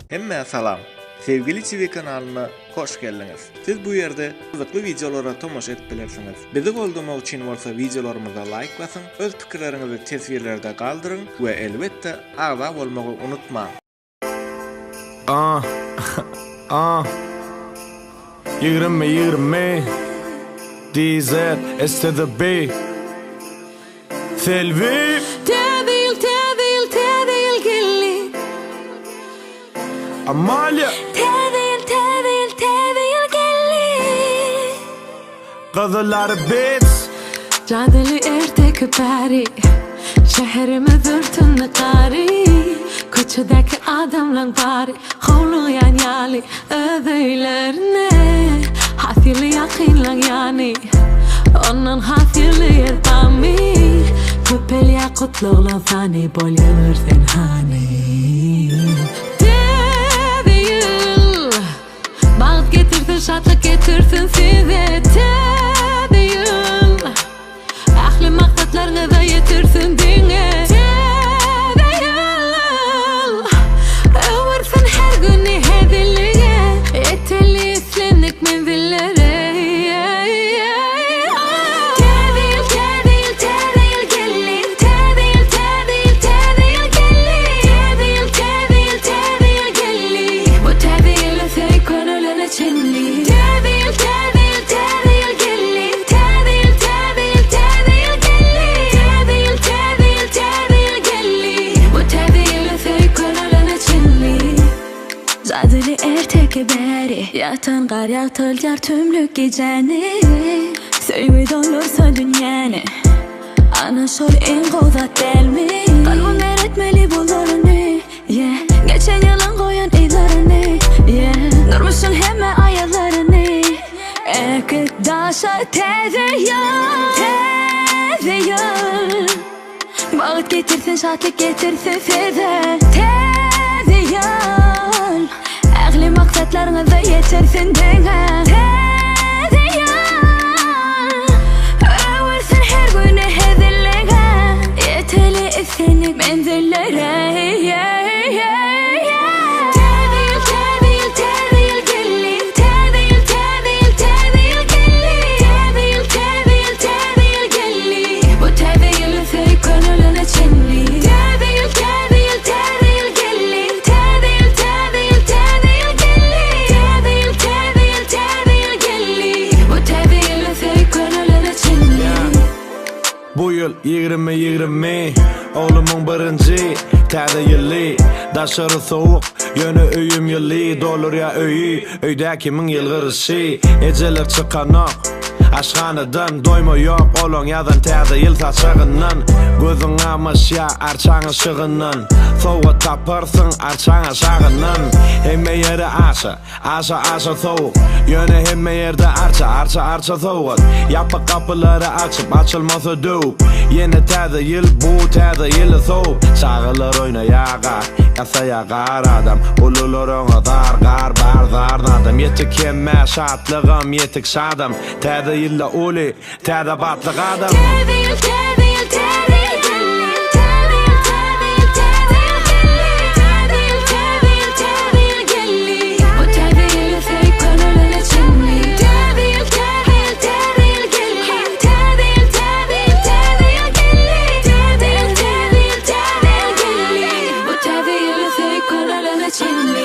Hemme salam. Sevgili TV kanalyna hoş geldiniz. Siz bu yerde kızıklı videolara tomoş edip bilersiniz. Bizi goldurmak için bolsa videolarımıza like basın, öz pikirlerinizi tesvirlerde kaldırın ve elbette arda bolmagy unutmayın. 20 DZ S to the B Selvi Tevil gelli Amalia Tevil gelli Kızılar Beats Cadeli ertek pari Şehrime dürtün qari Koçudaki adamlan bari Hovluyan yali Ödeylerine Hathirli yakinlan yani Onun hathirli yertami Köpeli yakutlu olan fani Bol yanırsen hani Tevil Bağıt getirsin şatlık getirsin size Tevil Ahli maksatlarını da yetirsin dine Tevil Översin her günü hedilliğe Yeteli islendik menzillere Zadeli erteki beri Yatan kar yatılcar tümlük geceni Söyle dolursa dünyanı Ana şol en kozat değil mi? Kalbim öğretmeli bulurunu Geçen yalan koyan izlerini Durmuşsun hemen ayarlarını Ekik daşa teze yol Bağıt getirsin şatlık getirsin size Teze yol Ağli maksatlarını da yetirsin dene Teze yol Översin her güne hedilliğe Yeteli istenik menzillere Bu yıl 20 Oğlumun birinci Täze yılli Daşarı soğuk Yönü öyüm yılli Dolur ya öyü Öydäki min yılgırışı Eceler çıkanak Aşkanıdan doyma yok Olon yazan täze yıl saçağından Gözün amış ya arçağı şığından Soğuk tapırsın arçağı şağından Hemme yeri aşa soğuk Yönü hemme yerde arça soğuk Yapı kapıları açıp açılması doğup Yeni täze yıl bu täze yılı soğuk Şağılar oyna yağa Yasa yagar adam Ululur ona dar barzar adam Yetik kemme şatlığım yetik şadım Täze yılla uli täze batlık adam Çinli